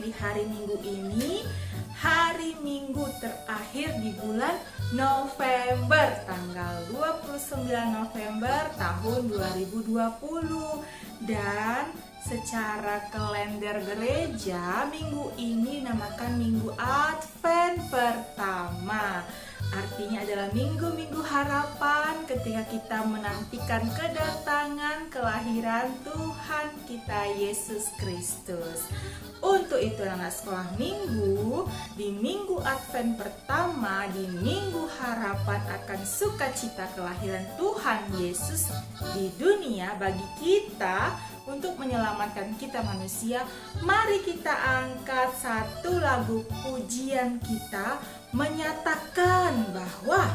di hari Minggu ini, hari Minggu terakhir di bulan November, tanggal 29 November tahun 2020. Dan secara kalender gereja, minggu ini dinamakan Minggu Advent pertama. Artinya adalah minggu-minggu harapan ketika kita menantikan kedatangan kelahiran Tuhan kita Yesus Kristus. Untuk itu anak sekolah minggu, di minggu Advent pertama, di minggu harapan akan sukacita kelahiran Tuhan Yesus di dunia bagi kita untuk menyelamatkan kita manusia, mari kita angkat satu lagu pujian kita menyatakan bahwa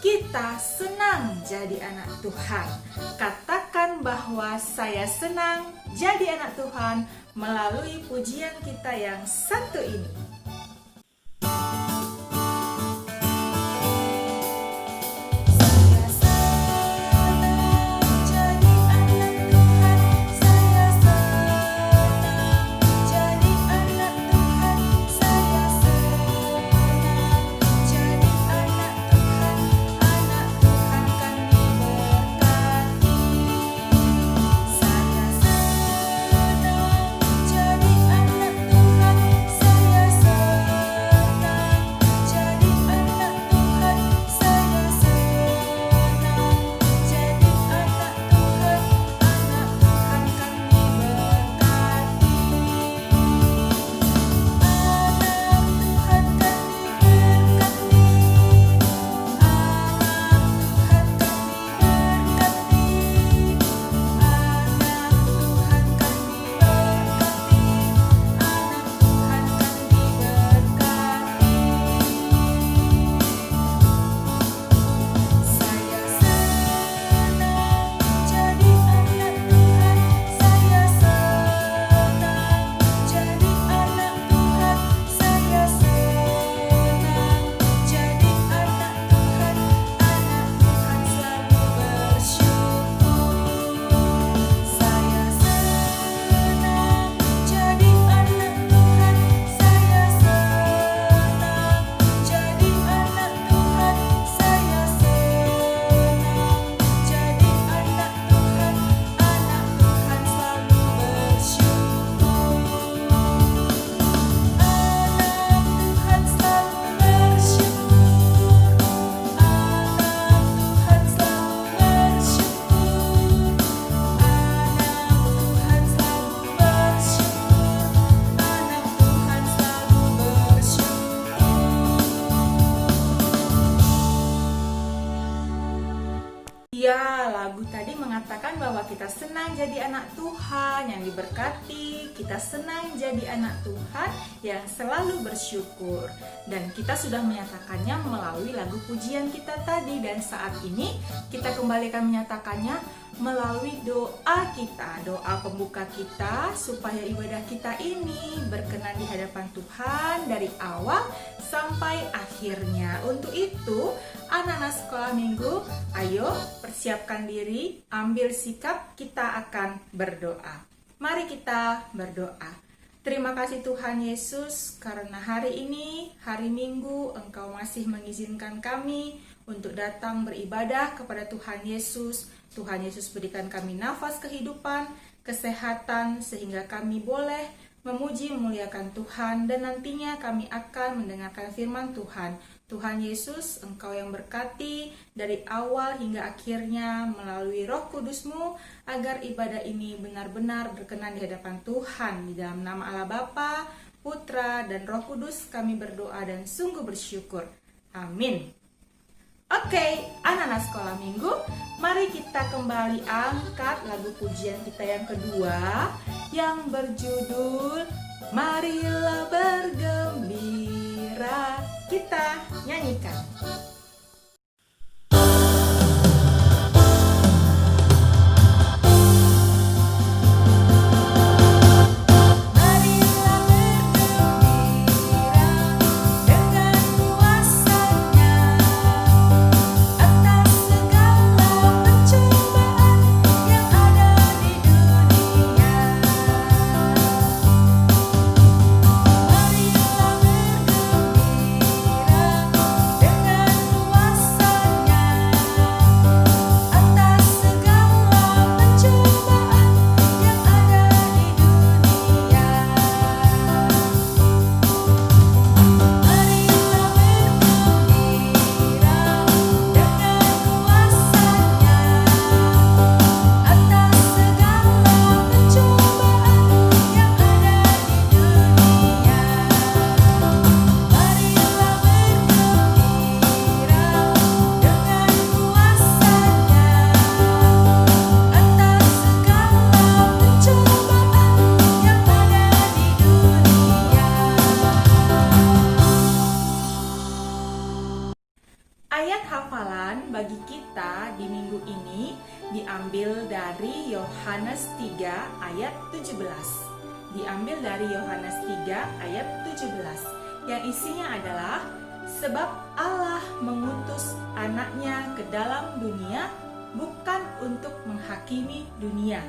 kita senang jadi anak Tuhan. Katakan bahwa saya senang jadi anak Tuhan melalui pujian kita yang satu ini. Ya, lagu tadi mengatakan bahwa kita senang jadi anak Tuhan yang diberkati, kita senang jadi anak Tuhan yang selalu bersyukur. Dan kita sudah menyatakannya melalui lagu pujian kita tadi, dan saat ini kita kembali akan menyatakannya melalui doa kita, doa pembuka kita, supaya ibadah kita ini berkenan di hadapan Tuhan dari awal sampai akhirnya. Untuk itu, anak-anak sekolah minggu, ayo persiapkan diri, ambil sikap, kita akan berdoa. Mari kita berdoa. Terima kasih Tuhan Yesus, karena hari ini, hari Minggu, Engkau masih mengizinkan kami untuk datang beribadah kepada Tuhan Yesus. Tuhan Yesus berikan kami nafas kehidupan, kesehatan, sehingga kami boleh memuji memuliakan Tuhan, dan nantinya kami akan mendengarkan firman Tuhan. Tuhan Yesus, Engkau yang berkati dari awal hingga akhirnya melalui Roh Kudus-Mu, agar ibadah ini benar-benar berkenan di hadapan Tuhan. Di dalam nama Allah Bapa, Putra, dan Roh Kudus kami berdoa dan sungguh bersyukur. Amin. Oke, anak-anak sekolah minggu, mari kita kembali angkat lagu pujian kita yang kedua, yang berjudul Marilah Bergembira. Kita nyanyikan. hafalan bagi kita di minggu ini diambil dari Yohanes 3 ayat 17. Diambil dari Yohanes 3 ayat 17 yang isinya adalah, sebab Allah mengutus anaknya ke dalam dunia bukan untuk menghakimi dunia,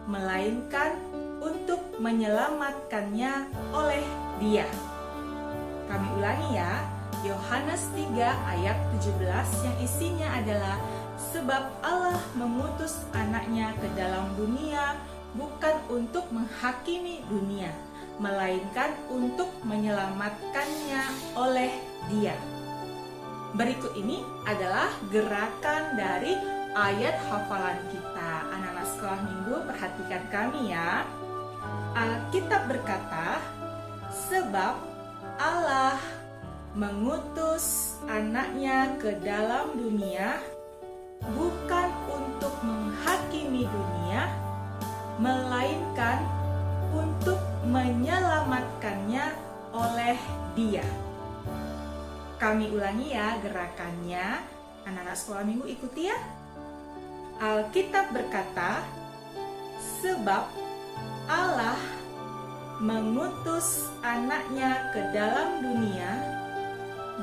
melainkan untuk menyelamatkannya oleh Dia. Kami ulangi ya, Yohanes 3 ayat 17 yang isinya adalah, sebab Allah mengutus anaknya ke dalam dunia bukan untuk menghakimi dunia, melainkan untuk menyelamatkannya oleh Dia. Berikut ini adalah gerakan dari ayat hafalan kita. Anak-anak sekolah minggu, perhatikan kami ya. Alkitab berkata, sebab Allah mengutus anaknya ke dalam dunia bukan untuk menghakimi dunia, melainkan untuk menyelamatkannya oleh Dia. Kami ulangi ya gerakannya. Anak-anak sekolah minggu ikuti ya. Alkitab berkata, sebab Allah mengutus anaknya ke dalam dunia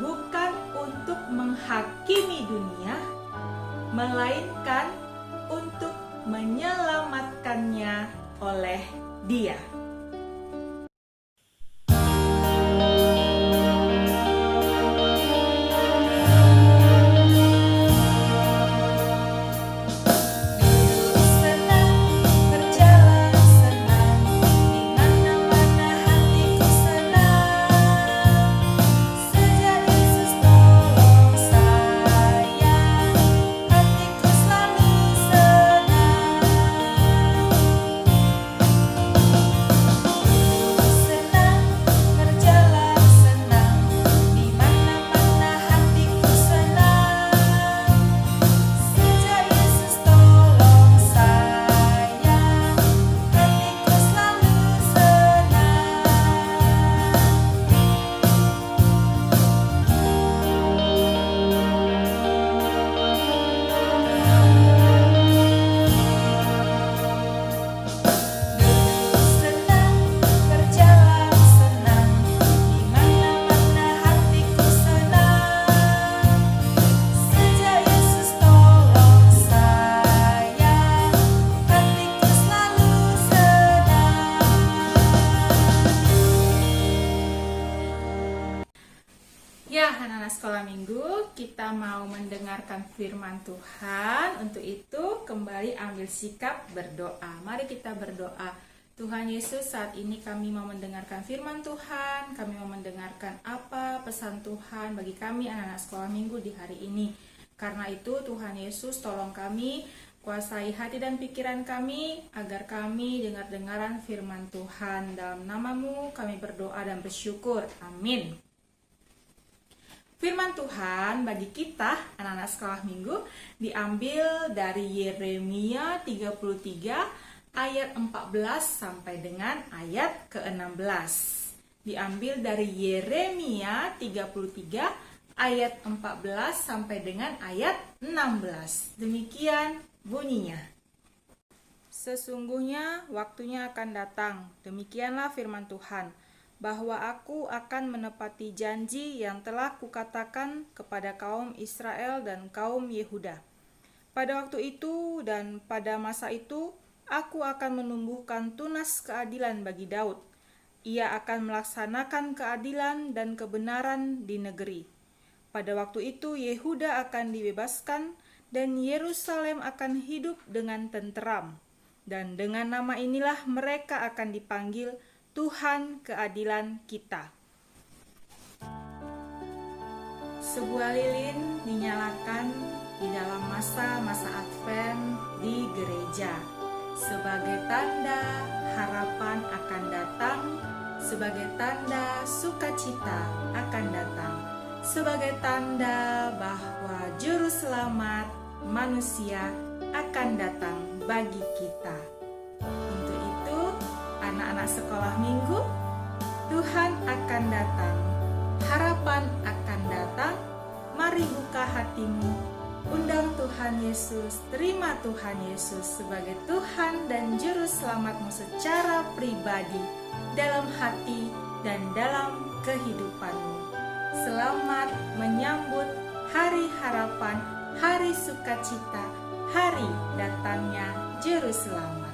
bukan untuk menghakimi dunia, melainkan untuk menyelamatkannya oleh Dia. Ya, anak-anak sekolah minggu, kita mau mendengarkan firman Tuhan. Untuk itu, kembali ambil sikap berdoa. Mari kita berdoa. Tuhan Yesus, saat ini kami mau mendengarkan firman Tuhan. Kami mau mendengarkan apa pesan Tuhan bagi kami anak-anak sekolah minggu di hari ini. Karena itu, Tuhan Yesus, tolong kami, kuasai hati dan pikiran kami, agar kami dengar-dengaran firman Tuhan. Dalam nama-Mu kami berdoa dan bersyukur. Amin. Firman Tuhan bagi kita anak-anak sekolah minggu diambil dari Yeremia 33 ayat 14 sampai dengan ayat ke-16. Diambil dari Yeremia 33 ayat 14 sampai dengan ayat 16. Demikian bunyinya. Sesungguhnya waktunya akan datang, demikianlah firman Tuhan, bahwa aku akan menepati janji yang telah kukatakan kepada kaum Israel dan kaum Yehuda. Pada waktu itu dan pada masa itu, aku akan menumbuhkan tunas keadilan bagi Daud. Ia akan melaksanakan keadilan dan kebenaran di negeri. Pada waktu itu, Yehuda akan dibebaskan dan Yerusalem akan hidup dengan tenteram. Dan dengan nama inilah mereka akan dipanggil Tuhan keadilan kita. Sebuah lilin dinyalakan di dalam masa-masa Advent di gereja sebagai tanda harapan akan datang, sebagai tanda sukacita akan datang, sebagai tanda bahwa juru selamat manusia akan datang bagi kita. Anak-anak sekolah minggu, Tuhan akan datang, harapan akan datang. Mari mari buka hatimu, undang Tuhan Yesus, terima Tuhan Yesus sebagai Tuhan dan Juru Selamatmu secara pribadi dalam hati dan dalam kehidupanmu. Selamat menyambut hari harapan, hari sukacita, hari datangnya Juru Selamat.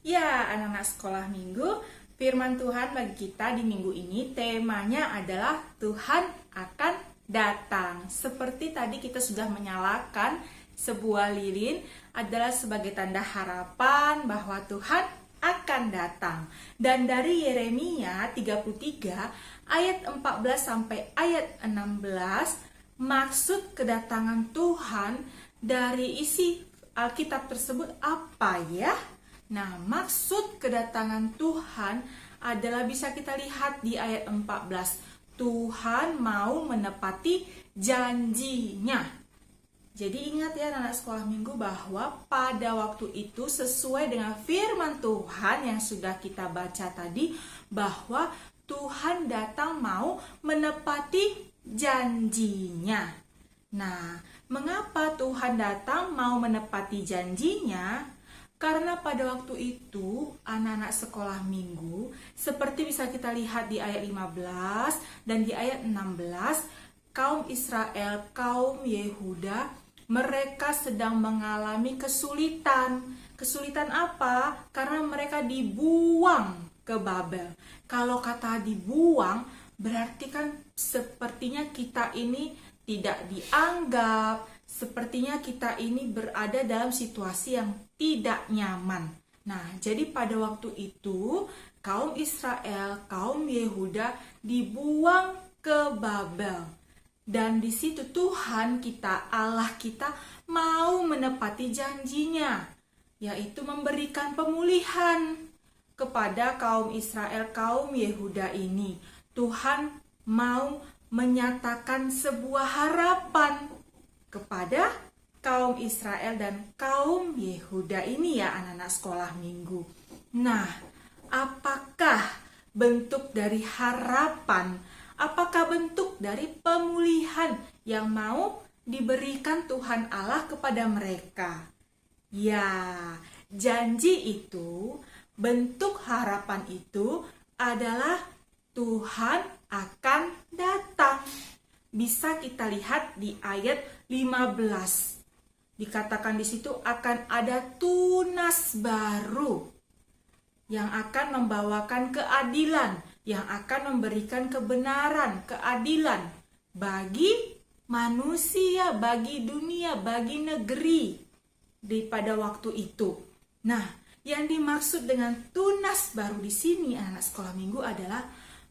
Ya, anak-anak sekolah minggu, firman Tuhan bagi kita di minggu ini temanya adalah Tuhan akan datang. Seperti tadi kita sudah menyalakan sebuah lilin adalah sebagai tanda harapan bahwa Tuhan akan datang. Dan dari Yeremia 33 ayat 14 sampai ayat 16, maksud kedatangan Tuhan dari isi Alkitab tersebut apa ya? Nah, maksud kedatangan Tuhan adalah bisa kita lihat di ayat 14. Tuhan mau menepati janjinya. Jadi ingat ya anak sekolah minggu bahwa pada waktu itu sesuai dengan firman Tuhan yang sudah kita baca tadi, bahwa Tuhan datang mau menepati janjinya. Nah, mengapa Tuhan datang mau menepati janjinya? Karena pada waktu itu anak-anak sekolah minggu, seperti bisa kita lihat di ayat 15 dan di ayat 16, kaum Israel, kaum Yehuda, mereka sedang mengalami kesulitan. Kesulitan apa? Karena mereka dibuang ke Babel. Kalau kata dibuang, berarti kan sepertinya kita ini tidak dianggap, sepertinya kita ini berada dalam situasi yang tidak nyaman. Nah, jadi pada waktu itu kaum Israel, kaum Yehuda dibuang ke Babel. Dan di situ Tuhan kita, Allah kita mau menepati janjinya, yaitu memberikan pemulihan kepada kaum Israel, kaum Yehuda ini. Tuhan mau menyatakan sebuah harapan kepada kaum Israel dan kaum Yehuda ini ya anak-anak sekolah minggu. Nah, apakah bentuk dari harapan? Apakah bentuk dari pemulihan yang mau diberikan Tuhan Allah kepada mereka? Ya, janji itu, bentuk harapan itu adalah Tuhan akan datang. Bisa kita lihat di ayat 15. Dikatakan di situ akan ada tunas baru yang akan membawakan keadilan, yang akan memberikan kebenaran, keadilan bagi manusia, bagi dunia, bagi negeri pada waktu itu. Nah, yang dimaksud dengan tunas baru di sini anak sekolah minggu adalah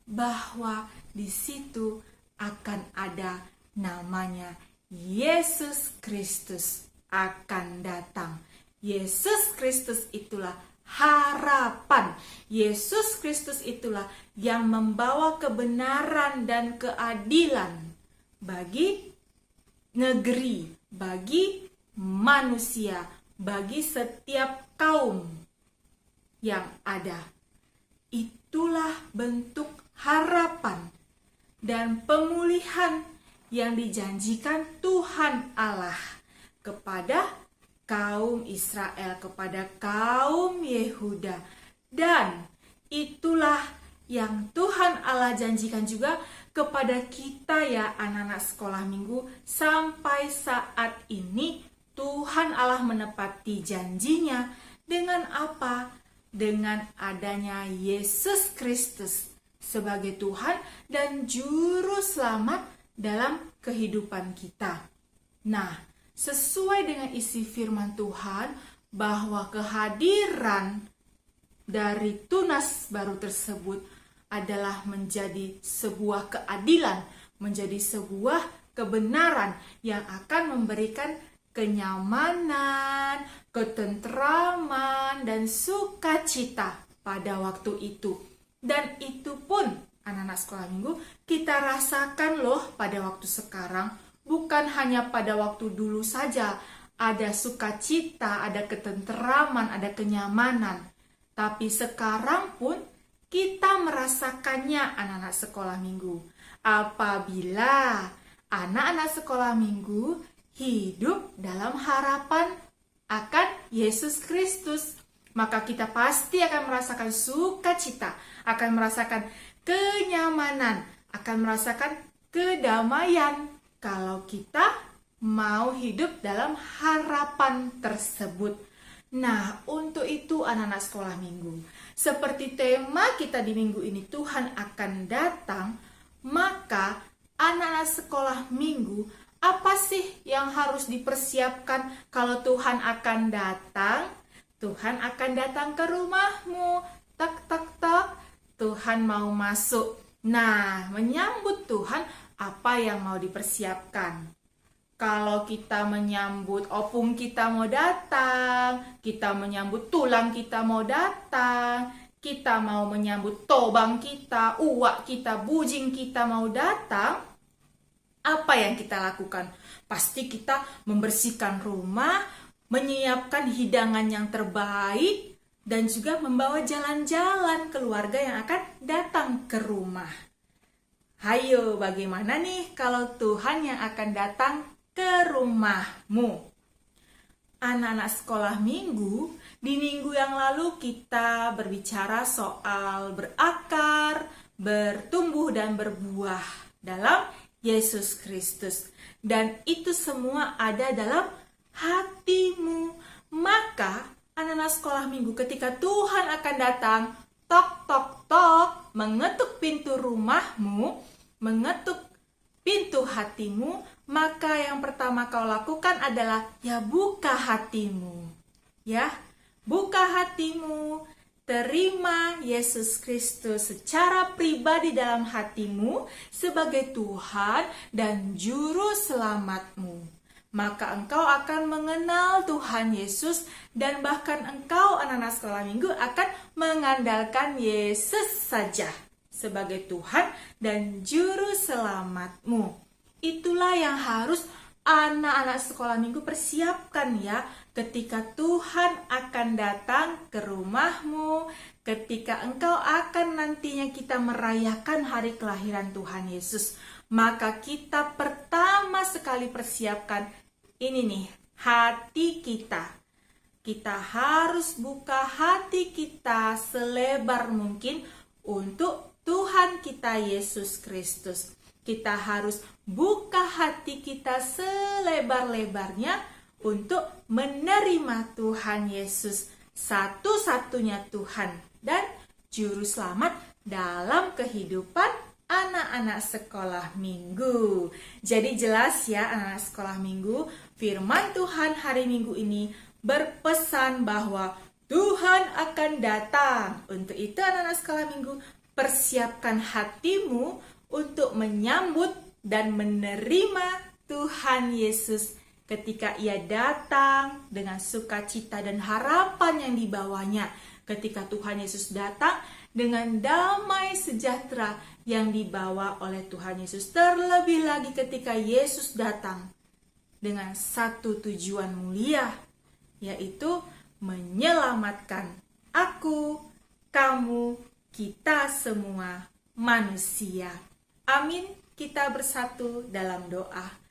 bahwa di situ akan ada namanya Yesus Kristus akan datang. Yesus Kristus itulah harapan. Yesus Kristus itulah yang membawa kebenaran dan keadilan bagi negeri, bagi manusia, bagi setiap kaum yang ada. Itulah bentuk harapan dan pemulihan yang dijanjikan Tuhan Allah kepada kaum Israel, kepada kaum Yehuda. Dan itulah yang Tuhan Allah janjikan juga kepada kita ya anak-anak sekolah minggu. Sampai saat ini Tuhan Allah menepati janjinya dengan apa? Dengan adanya Yesus Kristus sebagai Tuhan dan Juru Selamat dalam kehidupan kita. Nah, sesuai dengan isi firman Tuhan bahwa kehadiran dari tunas baru tersebut adalah menjadi sebuah keadilan, menjadi sebuah kebenaran yang akan memberikan kenyamanan, ketentraman, dan sukacita pada waktu itu. Dan itu pun anak-anak sekolah minggu kita rasakan loh pada waktu sekarang. Bukan hanya pada waktu dulu saja ada sukacita, ada ketenteraman, ada kenyamanan. Tapi sekarang pun kita merasakannya anak-anak sekolah minggu. Apabila anak-anak sekolah minggu hidup dalam harapan akan Yesus Kristus, maka kita pasti akan merasakan sukacita, akan merasakan kenyamanan, akan merasakan kedamaian kalau kita mau hidup dalam harapan tersebut. Nah, untuk itu anak-anak sekolah minggu, seperti tema kita di minggu ini, Tuhan akan datang, maka anak-anak sekolah minggu, apa sih yang harus dipersiapkan kalau Tuhan akan datang? Tuhan akan datang ke rumahmu, tak tak tak, Tuhan mau masuk. Nah, menyambut Tuhan, apa yang mau dipersiapkan? Kalau kita menyambut opung kita mau datang, kita menyambut tulang kita mau datang, kita mau menyambut tobang kita, uak kita, bujing kita mau datang, apa yang kita lakukan? Pasti kita membersihkan rumah, menyiapkan hidangan yang terbaik, dan juga membawa jalan-jalan keluarga yang akan datang ke rumah. Hayo, bagaimana nih kalau Tuhan yang akan datang ke rumahmu? Anak-anak sekolah minggu, di minggu yang lalu kita berbicara soal berakar, bertumbuh dan berbuah dalam Yesus Kristus. Dan itu semua ada dalam hatimu. Maka anak-anak sekolah minggu, ketika Tuhan akan datang, tok tok tok, mengetuk pintu rumahmu, mengetuk pintu hatimu, maka yang pertama kau lakukan adalah ya buka hatimu. Ya, buka hatimu, terima Yesus Kristus secara pribadi dalam hatimu sebagai Tuhan dan juru selamatmu. Maka engkau akan mengenal Tuhan Yesus dan bahkan engkau anak-anak sekolah minggu akan mengandalkan Yesus saja sebagai Tuhan dan juru selamatmu. Itulah yang harus anak-anak sekolah minggu persiapkan ya, ketika Tuhan akan datang ke rumahmu, ketika engkau akan nantinya kita merayakan hari kelahiran Tuhan Yesus. Maka kita pertama sekali persiapkan ini nih, hati kita. Kita harus buka hati kita selebar mungkin untuk Tuhan kita Yesus Kristus. Kita harus buka hati kita selebar-lebarnya untuk menerima Tuhan Yesus, satu-satunya Tuhan dan Juru Selamat dalam kehidupan anak-anak sekolah minggu. Jadi jelas ya anak-anak sekolah minggu, firman Tuhan hari Minggu ini berpesan bahwa Tuhan akan datang. Untuk itu anak-anak sekolah minggu, persiapkan hatimu untuk menyambut dan menerima Tuhan Yesus ketika Ia datang dengan sukacita dan harapan yang dibawanya. Ketika Tuhan Yesus datang dengan damai sejahtera yang dibawa oleh Tuhan Yesus. Terlebih lagi ketika Yesus datang dengan satu tujuan mulia, yaitu menyelamatkan aku, kamu, kita semua manusia. Amin. Kita bersatu dalam doa.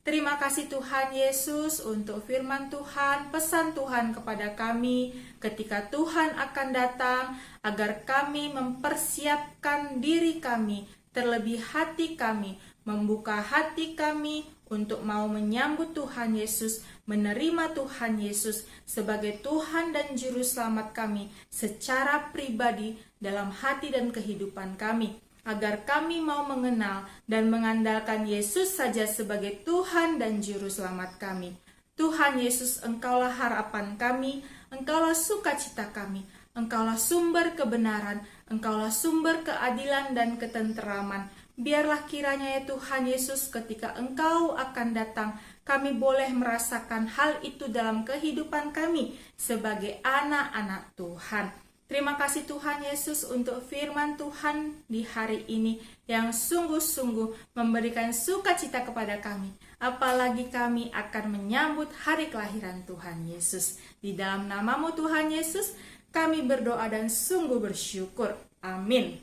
Terima kasih Tuhan Yesus untuk firman Tuhan, pesan Tuhan kepada kami ketika Tuhan akan datang, agar kami mempersiapkan diri kami, terlebih hati kami, membuka hati kami untuk mau menyambut Tuhan Yesus, menerima Tuhan Yesus sebagai Tuhan dan Juru Selamat kami secara pribadi dalam hati dan kehidupan kami. Agar kami mau mengenal dan mengandalkan Yesus saja sebagai Tuhan dan Juru Selamat kami. Tuhan Yesus, Engkaulah harapan kami, Engkaulah sukacita kami, Engkaulah sumber kebenaran, Engkaulah sumber keadilan dan ketenteraman. Biarlah kiranya ya Tuhan Yesus, ketika Engkau akan datang, kami boleh merasakan hal itu dalam kehidupan kami sebagai anak-anak Tuhan. Terima kasih Tuhan Yesus untuk firman Tuhan di hari ini yang sungguh-sungguh memberikan sukacita kepada kami. Apalagi kami akan menyambut hari kelahiran Tuhan Yesus. Di dalam nama-Mu Tuhan Yesus, kami berdoa dan sungguh bersyukur. Amin.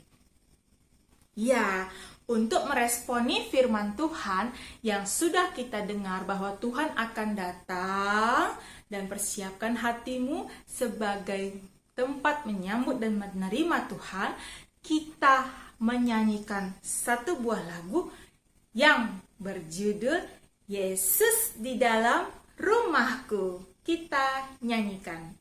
Ya, untuk meresponi firman Tuhan yang sudah kita dengar bahwa Tuhan akan datang dan persiapkan hatimu sebagai tempat menyambut dan menerima Tuhan, kita menyanyikan satu buah lagu yang berjudul Yesus di dalam rumahku. Kita nyanyikan.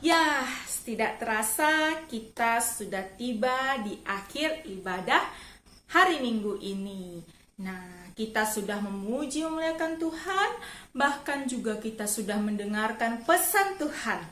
Ya, tidak terasa kita sudah tiba di akhir ibadah hari Minggu ini. Nah, kita sudah memuji memuliakan Tuhan, bahkan juga kita sudah mendengarkan pesan Tuhan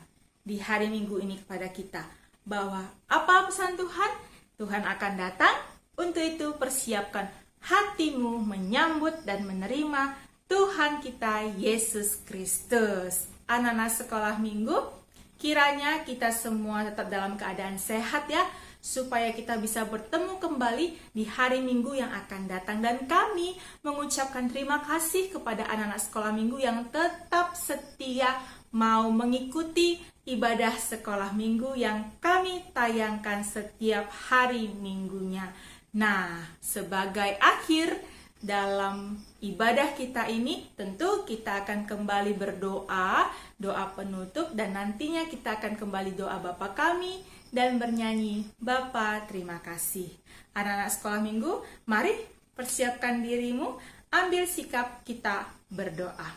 di hari Minggu ini kepada kita. Bahwa apa pesan Tuhan? Tuhan akan datang, untuk itu persiapkan hatimu menyambut dan menerima Tuhan kita Yesus Kristus. Anak-anak sekolah minggu, kiranya kita semua tetap dalam keadaan sehat ya, supaya kita bisa bertemu kembali di hari Minggu yang akan datang. Dan kami mengucapkan terima kasih kepada anak-anak sekolah minggu yang tetap setia mau mengikuti ibadah sekolah minggu yang kami tayangkan setiap hari minggunya. Nah, sebagai akhir dalam ibadah kita ini, tentu kita akan kembali berdoa, doa penutup, dan nantinya kita akan kembali doa Bapa kami dan bernyanyi Bapa terima kasih. Anak-anak sekolah minggu, mari persiapkan dirimu, ambil sikap kita berdoa.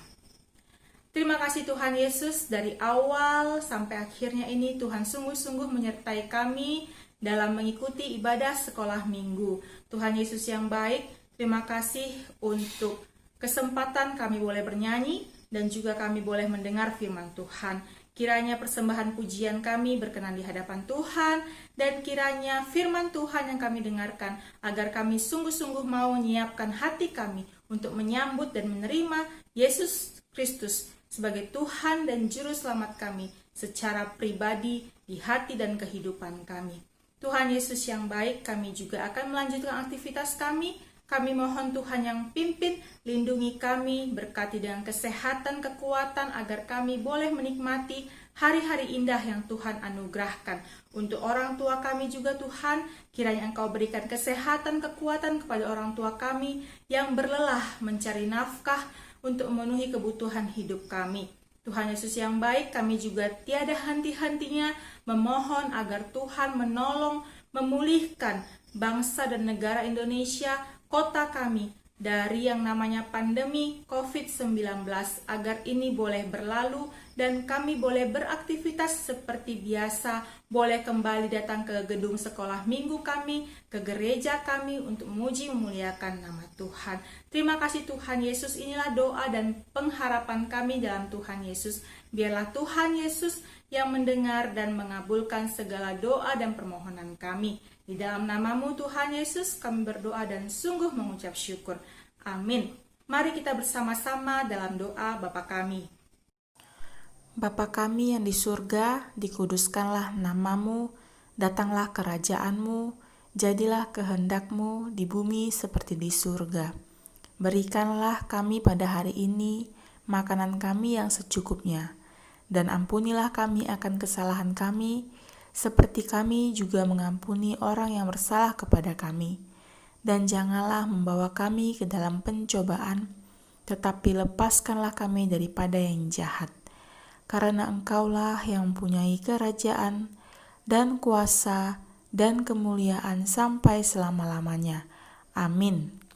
Terima kasih Tuhan Yesus, dari awal sampai akhirnya ini Tuhan sungguh-sungguh menyertai kami dalam mengikuti ibadah sekolah minggu. Tuhan Yesus yang baik, terima kasih untuk kesempatan kami boleh bernyanyi dan juga kami boleh mendengar firman Tuhan. Kiranya persembahan pujian kami berkenan di hadapan Tuhan, dan kiranya firman Tuhan yang kami dengarkan agar kami sungguh-sungguh mau menyiapkan hati kami untuk menyambut dan menerima Yesus Kristus sebagai Tuhan dan Juru Selamat kami secara pribadi di hati dan kehidupan kami. Tuhan Yesus yang baik, kami juga akan melanjutkan aktivitas kami. Kami mohon Tuhan yang pimpin, lindungi kami, berkati dengan kesehatan, kekuatan, agar kami boleh menikmati hari-hari indah yang Tuhan anugerahkan. Untuk orang tua kami juga Tuhan, kiranya Engkau berikan kesehatan, kekuatan kepada orang tua kami yang berlelah mencari nafkah untuk memenuhi kebutuhan hidup kami. Tuhan Yesus yang baik, kami juga tiada henti-hentinya memohon agar Tuhan menolong, memulihkan bangsa dan negara Indonesia, kota kami, dari yang namanya pandemi COVID-19, agar ini boleh berlalu dan kami boleh beraktivitas seperti biasa, boleh kembali datang ke gedung sekolah minggu kami, ke gereja kami untuk memuji memuliakan nama Tuhan. Terima kasih Tuhan Yesus, inilah doa dan pengharapan kami dalam Tuhan Yesus. Biarlah Tuhan Yesus yang mendengar dan mengabulkan segala doa dan permohonan kami. Di dalam nama-Mu Tuhan Yesus kami berdoa dan sungguh mengucap syukur. Amin. Mari kita bersama-sama dalam doa Bapa kami. Bapa kami yang di surga, dikuduskanlah nama-Mu, datanglah kerajaan-Mu, jadilah kehendak-Mu di bumi seperti di surga. Berikanlah kami pada hari ini makanan kami yang secukupnya, dan ampunilah kami akan kesalahan kami, seperti kami juga mengampuni orang yang bersalah kepada kami. Dan janganlah membawa kami ke dalam pencobaan, tetapi lepaskanlah kami daripada yang jahat. Karena Engkaulah yang mempunyai kerajaan, dan kuasa, dan kemuliaan sampai selama-lamanya. Amin.